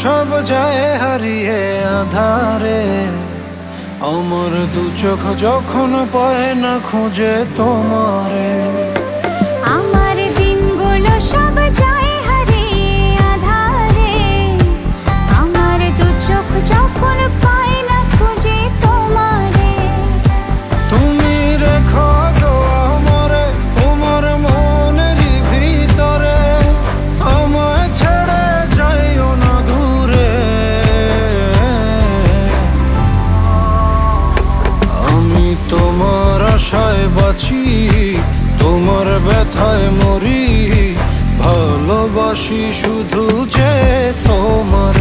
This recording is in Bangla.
সব যায় হারিয়ে আধারে, আমার দু চোখ যখন পায় না খুঁজে তোমারে। আমার দিনগুলো সব যায় হারিয়ে আধারে, আমার দু চোখ যখন পায় না খুঁজে তোমারে। তুমি রেখো গো আমারে তোমার মনেরই ভিতরে, আমায় ছেড়ে যাইও না দূরে। আমি তোমার আশায় বাঁচি, তোমার ব্যথায় মরি, ভালোবাসি শুধু যে তোমার।